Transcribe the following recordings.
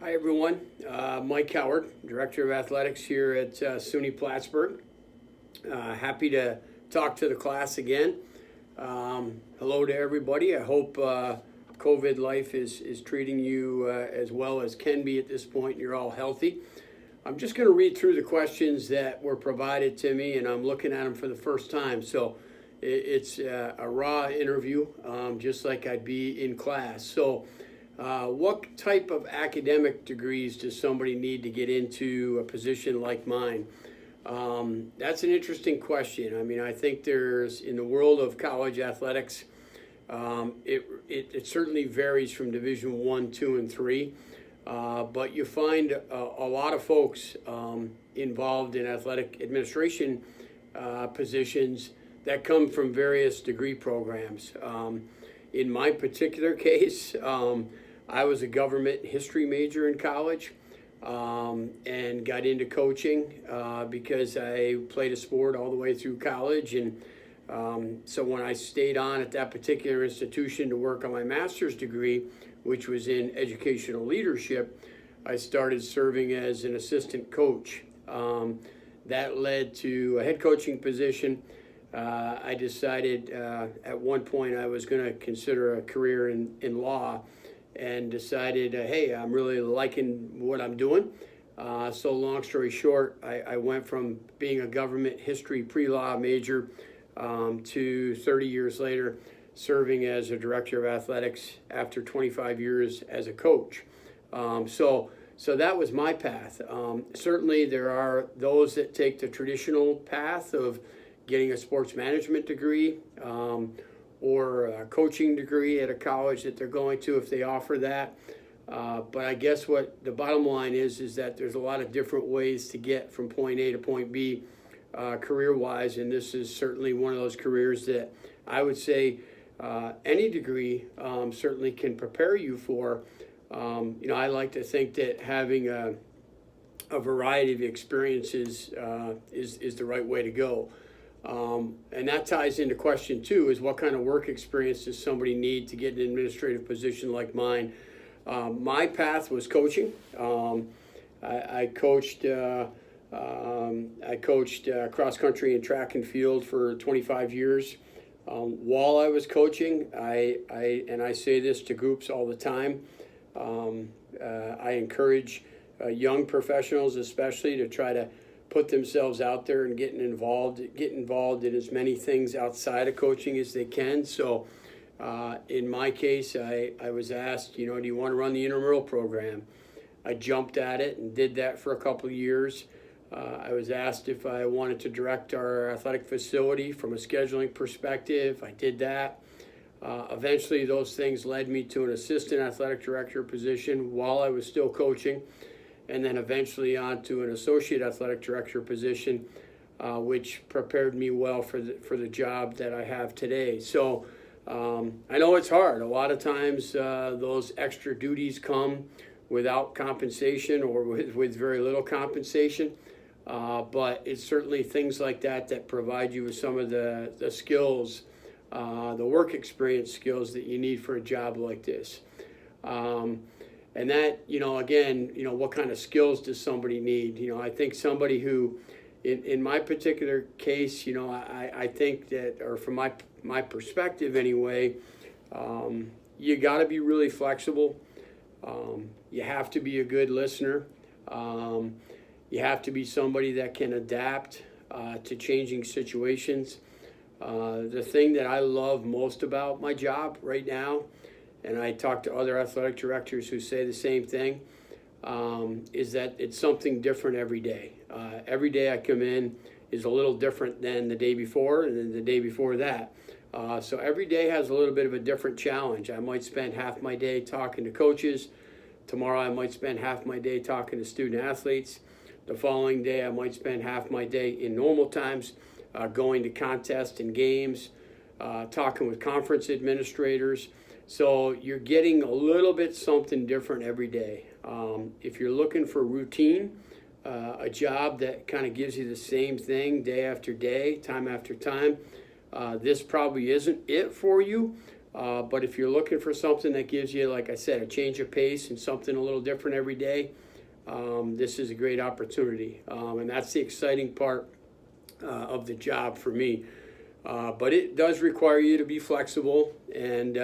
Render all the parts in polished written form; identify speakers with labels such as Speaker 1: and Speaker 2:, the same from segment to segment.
Speaker 1: Hi everyone, Mike Howard, Director of Athletics here at SUNY Plattsburgh. Happy to talk to the class again. Hello to everybody. I hope COVID life is treating you as well as can be at this point and you're all healthy. I'm just going to read through the questions that were provided to me and I'm looking at them for the first time. So it's a raw interview, just like I'd be in class. So what type of academic degrees does somebody need to get into a position like mine? That's an interesting question. I mean, I think there's, in the world of college athletics, it certainly varies from Division 1, 2, and 3. But you find a lot of folks involved in athletic administration positions that come from various degree programs. In my particular case, I was a government history major in college and got into coaching because I played a sport all the way through college. And so when I stayed on at that particular institution to work on my master's degree, which was in educational leadership, I started serving as an assistant coach. That led to a head coaching position. I decided at one point I was going to consider a career in law and decided, hey, I'm really liking what I'm doing. So long story short, I went from being a government history pre-law major to 30 years later serving as a director of athletics after 25 years as a coach. So that was my path. Certainly there are those that take the traditional path of getting a sports management degree or a coaching degree at a college that they're going to if they offer that. But I guess what the bottom line is that there's a lot of different ways to get from point A to point B career-wise, and this is certainly one of those careers that I would say any degree certainly can prepare you for. I like to think that having a variety of experiences is the right way to go. And that ties into question two, is what kind of work experience does somebody need to get an administrative position like mine? My path was coaching. I coached cross country and track and field for 25 years. While I was coaching, I say this to groups all the time, I encourage young professionals especially to try to put themselves out there and get involved in as many things outside of coaching as they can. So in my case, I was asked, do you want to run the intramural program? I jumped at it and did that for a couple of years. I was asked if I wanted to direct our athletic facility from a scheduling perspective. I did that. Eventually, those things led me to an assistant athletic director position while I was still coaching, and then eventually on to an associate athletic director position, which prepared me well for the job that I have today. So I know it's hard. A lot of times those extra duties come without compensation or with very little compensation. But it's certainly things like that provide you with some of the skills, the work experience skills that you need for a job like this. And that, again, what kind of skills does somebody need? I think somebody who, in my particular case, I think that, or from my perspective anyway, you got to be really flexible. You have to be a good listener. You have to be somebody that can adapt to changing situations. The thing that I love most about my job right now, and I talk to other athletic directors who say the same thing, is that it's something different every day. Every day I come in is a little different than the day before and then the day before that. So every day has a little bit of a different challenge. I might spend half my day talking to coaches. Tomorrow I might spend half my day talking to student athletes. The following day I might spend half my day in normal times going to contests and games, talking with conference administrators. So you're getting a little bit something different every day. If you're looking for routine, a job that kind of gives you the same thing day after day, time after time, this probably isn't it for you. But if you're looking for something that gives you, like I said, a change of pace and something a little different every day, this is a great opportunity. And that's the exciting part of the job for me. But it does require you to be flexible, and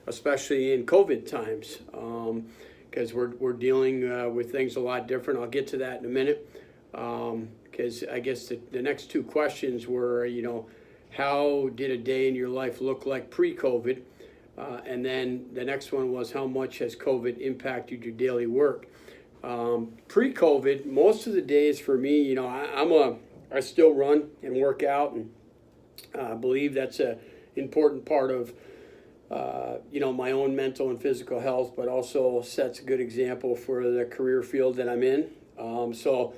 Speaker 1: especially in COVID times, because we're dealing with things a lot different. I'll get to that in a minute, because I guess the next two questions were, how did a day in your life look like pre-COVID? And then the next one was, how much has COVID impacted your daily work? Pre-COVID, most of the days for me, I still run and work out, and I believe that's an important part of, my own mental and physical health, but also sets a good example for the career field that I'm in. So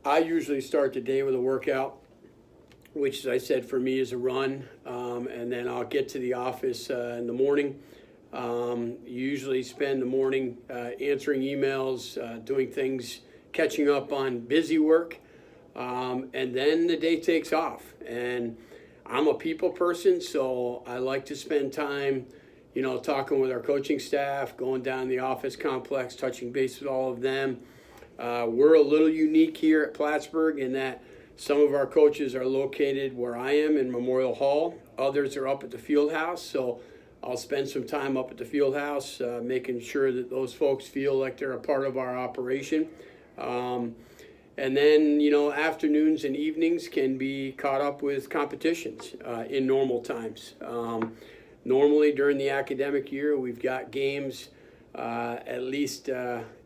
Speaker 1: I usually start the day with a workout, which, as I said, for me is a run, and then I'll get to the office in the morning. Usually spend the morning answering emails, doing things, catching up on busy work, and then the day takes off. And I'm a people person, so I like to spend time, talking with our coaching staff, going down the office complex, touching base with all of them. We're a little unique here at Plattsburgh in that some of our coaches are located where I am in Memorial Hall. Others are up at the field house, so I'll spend some time up at the field house, making sure that those folks feel like they're a part of our operation. And then, afternoons and evenings can be caught up with competitions in normal times. Normally during the academic year, we've got games at least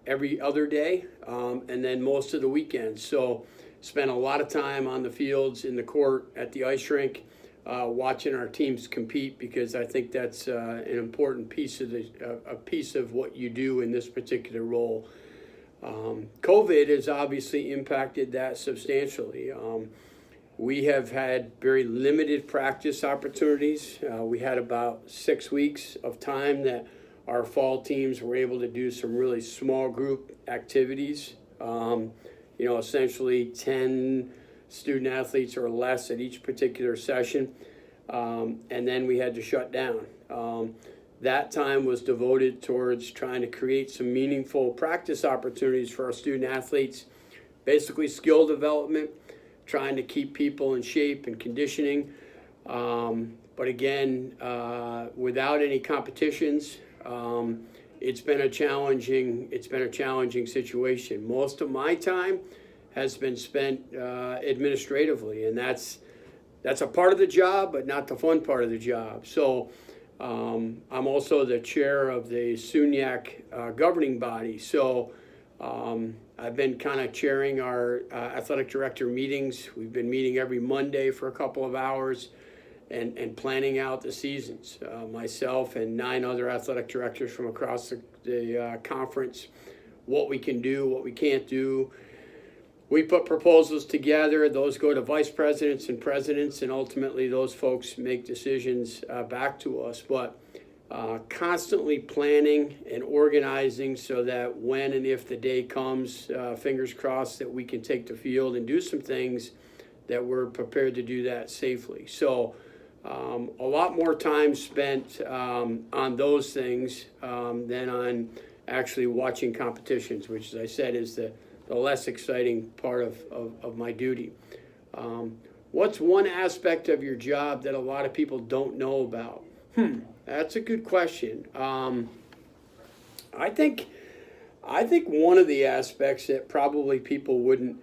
Speaker 1: every other day, and then most of the weekends. So spend a lot of time on the fields, in the court, at the ice rink, watching our teams compete, because I think that's an important piece of what you do in this particular role. COVID has obviously impacted that substantially. We have had very limited practice opportunities. We had about 6 weeks of time that our fall teams were able to do some really small group activities. Essentially 10 student athletes or less at each particular session. And then we had to shut down. That time was devoted towards trying to create some meaningful practice opportunities for our student athletes, basically skill development, trying to keep people in shape and conditioning. But again, without any competitions, it's been a challenging situation. Most of my time has been spent administratively, and that's a part of the job, but not the fun part of the job. So I'm also the chair of the SUNY governing body. So I've been kind of chairing our athletic director meetings. We've been meeting every Monday for a couple of hours and planning out the seasons. Myself and 9 other athletic directors from across the conference, what we can do, what we can't do. We put proposals together. Those go to vice presidents and presidents, and ultimately those folks make decisions back to us. But constantly planning and organizing so that when and if the day comes, fingers crossed, that we can take the field and do some things that we're prepared to do that safely. So a lot more time spent on those things than on actually watching competitions, which, as I said, is the less exciting part of my duty. What's one aspect of your job that a lot of people don't know about? That's a good question. I think one of the aspects that probably people wouldn't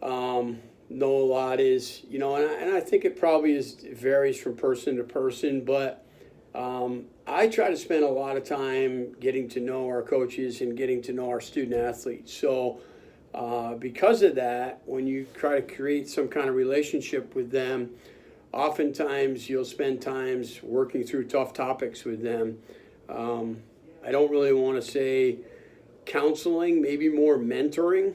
Speaker 1: know a lot is, and I think it probably varies from person to person, but I try to spend a lot of time getting to know our coaches and getting to know our student athletes. So because of that, when you try to create some kind of relationship with them, oftentimes you'll spend times working through tough topics with them. I don't really want to say counseling, maybe more mentoring.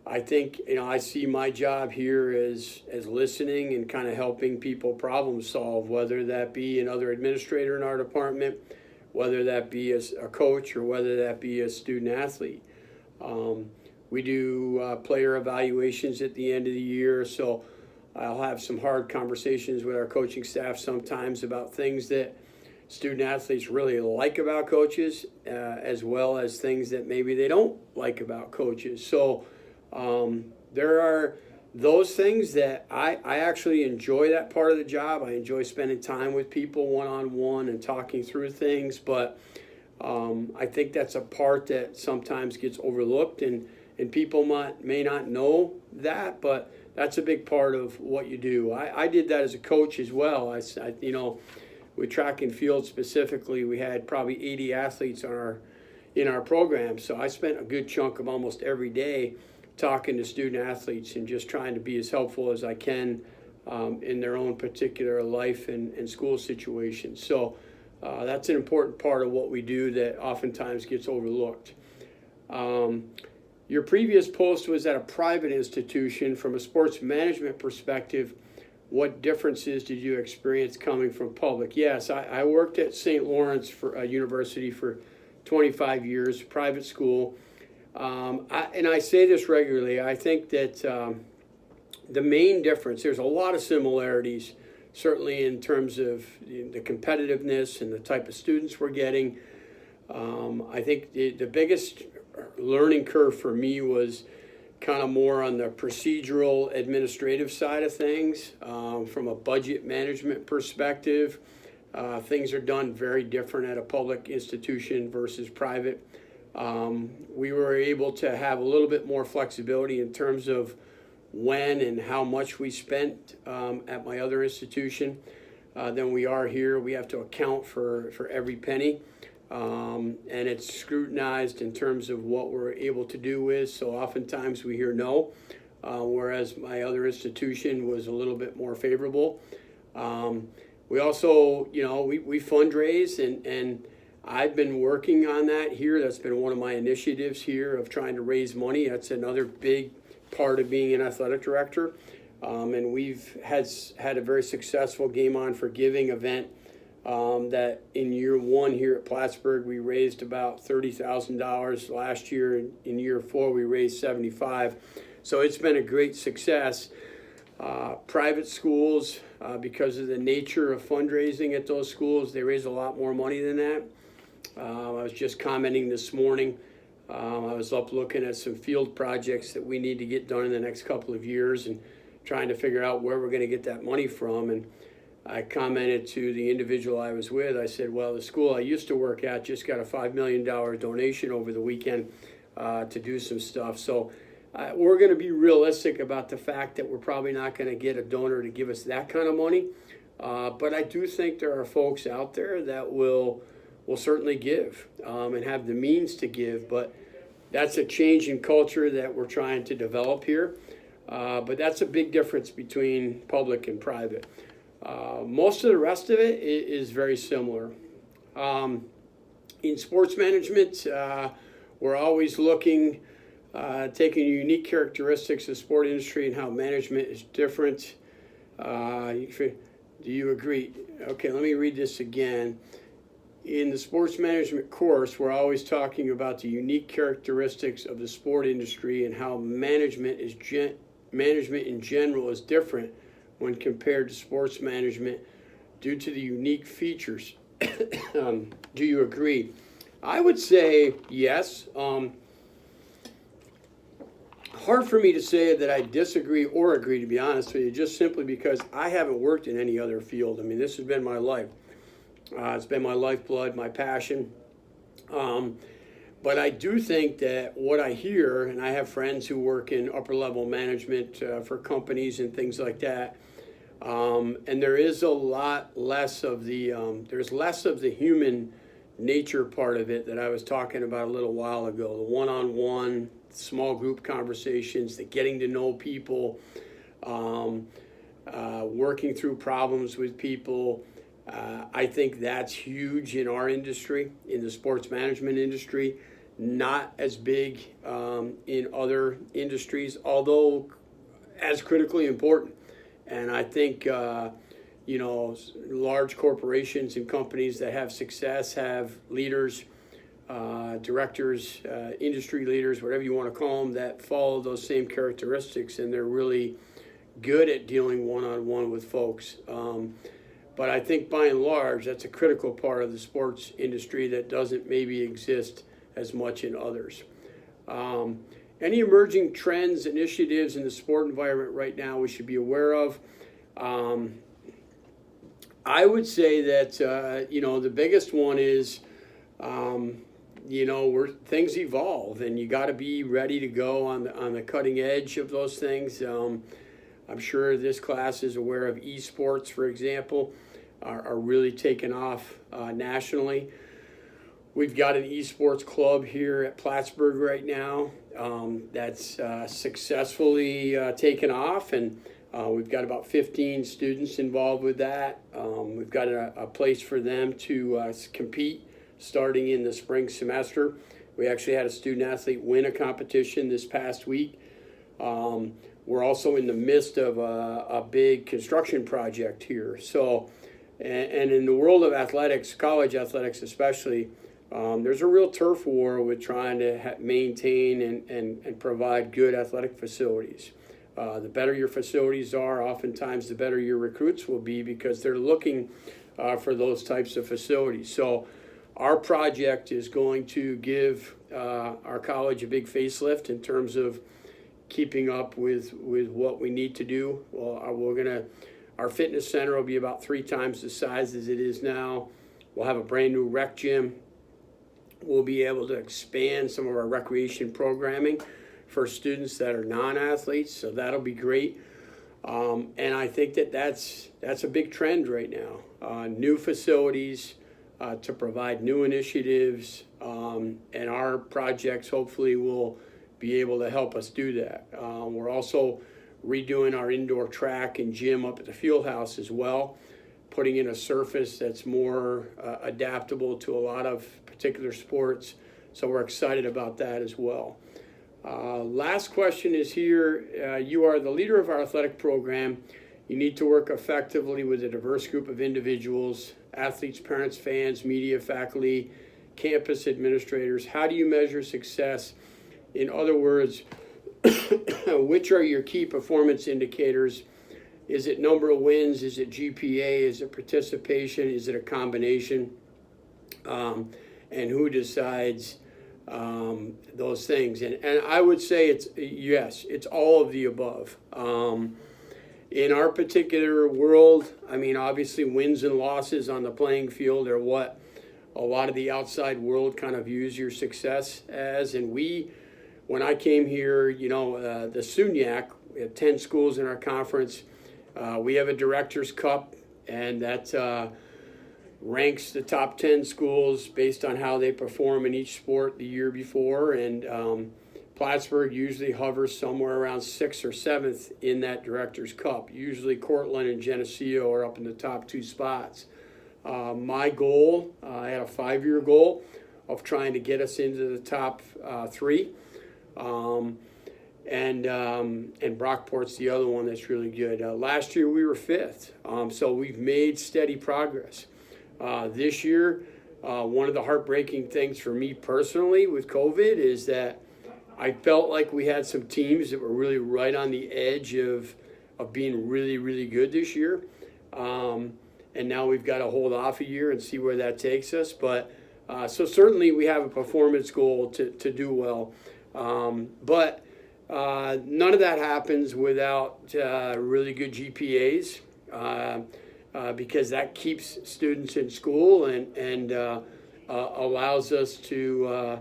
Speaker 1: I think, I see my job here as listening and kind of helping people problem solve, whether that be another administrator in our department, whether that be a coach, or whether that be a student athlete. We do player evaluations at the end of the year, so I'll have some hard conversations with our coaching staff sometimes about things that student athletes really like about coaches, as well as things that maybe they don't like about coaches. So there are those things that I actually enjoy that part of the job. I enjoy spending time with people one-on-one and talking through things, but I think that's a part that sometimes gets overlooked, and people may not know that, but that's a big part of what you do. I did that as a coach as well. With track and field specifically, we had probably 80 athletes in our program. So I spent a good chunk of almost every day talking to student athletes and just trying to be as helpful as I can in their own particular life and school situations. So that's an important part of what we do that oftentimes gets overlooked. Your previous post was at a private institution. From a sports management perspective, what differences did you experience coming from public? Yes, I worked at St. Lawrence University for 25 years, private school. And I say this regularly. I think that the main difference, there's a lot of similarities, certainly in terms of the competitiveness and the type of students we're getting. I think the biggest learning curve for me was kind of more on the procedural administrative side of things. From a budget management perspective, things are done very different at a public institution versus private. We were able to have a little bit more flexibility in terms of when and how much we spent at my other institution than we are here. We have to account for every penny. And it's scrutinized in terms of what we're able to do with. So oftentimes we hear no, whereas my other institution was a little bit more favorable. We also, we fundraise, and I've been working on that here. That's been one of my initiatives here of trying to raise money. That's another big part of being an athletic director. And we've had a very successful Game On for Giving event. That in year one here at Plattsburgh, we raised about $30,000 last year. In year 4, we raised $75,000. So it's been a great success. Private schools, because of the nature of fundraising at those schools, they raise a lot more money than that. I was just commenting this morning. I was up looking at some field projects that we need to get done in the next couple of years and trying to figure out where we're going to get that money from. And I commented to the individual I was with. I said, well, the school I used to work at just got a $5 million donation over the weekend to do some stuff. So we're going to be realistic about the fact that we're probably not going to get a donor to give us that kind of money. But I do think there are folks out there that will certainly give and have the means to give. But that's a change in culture that we're trying to develop here. But that's a big difference between public and private. Most of the rest of it is very similar. In sports management, we're always looking, taking unique characteristics of sport industry and how management is different. Do you agree? Okay, let me read this again. In the sports management course, we're always talking about the unique characteristics of the sport industry and how management in general is different when compared to sports management due to the unique features. Do you agree? I would say yes. Hard for me to say that I disagree or agree, to be honest with you, just simply because I haven't worked in any other field. I mean, this has been my life. It's been my lifeblood, my passion. But I do think that what I hear, and I have friends who work in upper level management for companies and things like that, and there is a lot less of there's less of the human nature part of it that I was talking about a little while ago, the one-on-one, small group conversations, the getting to know people, working through problems with people. I think that's huge in our industry, in the sports management industry, not as big in other industries, although as critically important. And I think, large corporations and companies that have success have leaders, directors, industry leaders, whatever you want to call them, that follow those same characteristics, and they're really good at dealing one-on-one with folks. But I think by and large, that's a critical part of the sports industry that doesn't maybe exist as much in others. Any emerging trends, initiatives in the sport environment right now we should be aware of? I would say that, the biggest one is, where things evolve, and you got to be ready to go on the cutting edge of those things. I'm sure this class is aware of esports, for example, are really taking off nationally. We've got an esports club here at Plattsburgh right now that's successfully taken off, and we've got about 15 students involved with that. We've got a place for them to compete starting in the spring semester. We actually had a student athlete win a competition this past week. We're also in the midst of a big construction project here. So, and in the world of athletics, college athletics especially, there's a real turf war with trying to maintain and provide good athletic facilities. The better your facilities are, oftentimes the better your recruits will be, because they're looking for those types of facilities. So our project is going to give our college a big facelift in terms of keeping up with what we need to do. Well, our fitness center will be about 3 times the size as it is now. We'll have a brand new rec gym. We'll be able to expand some of our recreation programming for students that are non-athletes, so that'll be great. And I think that's a big trend right now. New facilities to provide new initiatives, and our projects hopefully will be able to help us do that. We're also redoing our indoor track and gym up at the field house as well, putting in a surface that's more adaptable to a lot of particular sports. So we're excited about that as well. Last question is here. You are the leader of our athletic program. You need to work effectively with a diverse group of individuals, athletes, parents, fans, media, faculty, campus administrators. How do you measure success? In other words, which are your key performance indicators? Is it number of wins? Is it GPA? Is it participation? Is it a combination? And who decides those things? And I would say it's all of the above. In our particular world, I mean, obviously wins and losses on the playing field are what a lot of the outside world kind of views your success as. And when I came here, the SUNYAC, we have 10 schools in our conference. We have a Director's Cup, and that ranks the top 10 schools based on how they perform in each sport the year before. And Plattsburgh usually hovers somewhere around 6th or 7th in that Director's Cup. Usually Cortland and Geneseo are up in the top 2 spots. My goal, I had a 5-year goal of trying to get us into the top 3. And Brockport's the other one that's really good. Last year we were 5th, so we've made steady progress. This year, one of the heartbreaking things for me personally with COVID is that I felt like we had some teams that were really right on the edge of being really, really good this year. And now we've got to hold off a year and see where that takes us. But so certainly we have a performance goal to do well. But none of that happens without really good GPAs, because that keeps students in school and allows us to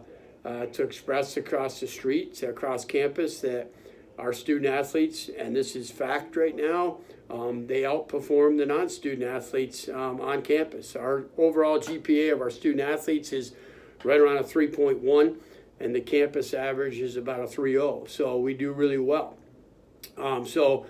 Speaker 1: express across the street, across campus, that our student athletes, and this is fact right now, they outperform the non-student athletes on campus. Our overall GPA of our student athletes is right around a 3.1. And the campus average is about a 3.0, so we do really well. So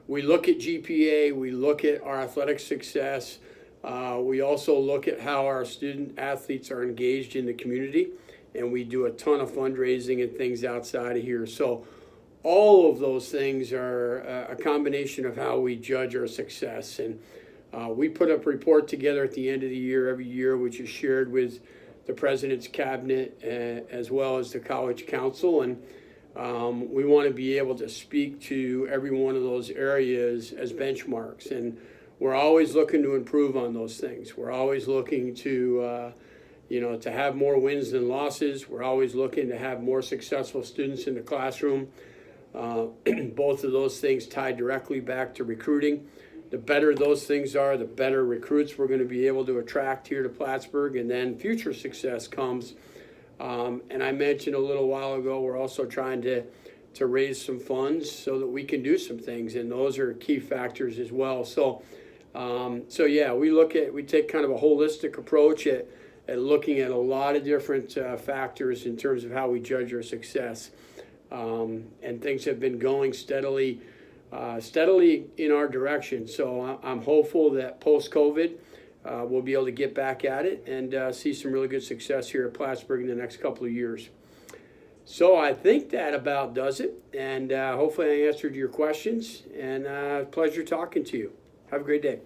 Speaker 1: we look at GPA, we look at our athletic success, we also look at how our student athletes are engaged in the community, and we do a ton of fundraising and things outside of here. So all of those things are a combination of how we judge our success. And we put a report together at the end of the year every year, which is shared with the president's cabinet as well as the college council, and we want to be able to speak to every one of those areas as benchmarks. And we're always looking to improve on those things. We're always looking to, to have more wins than losses. We're always looking to have more successful students in the classroom. Both of those things tie directly back to recruiting. The better those things are, the better recruits we're going to be able to attract here to Plattsburgh, and then future success comes. And I mentioned a little while ago, we're also trying to raise some funds so that we can do some things, and those are key factors as well. So yeah, we take kind of a holistic approach at looking at a lot of different factors in terms of how we judge our success. And things have been going steadily in our direction. So I'm hopeful that post-COVID, we'll be able to get back at it and see some really good success here at Plattsburgh in the next couple of years. So I think that about does it. And hopefully I answered your questions. And pleasure talking to you. Have a great day.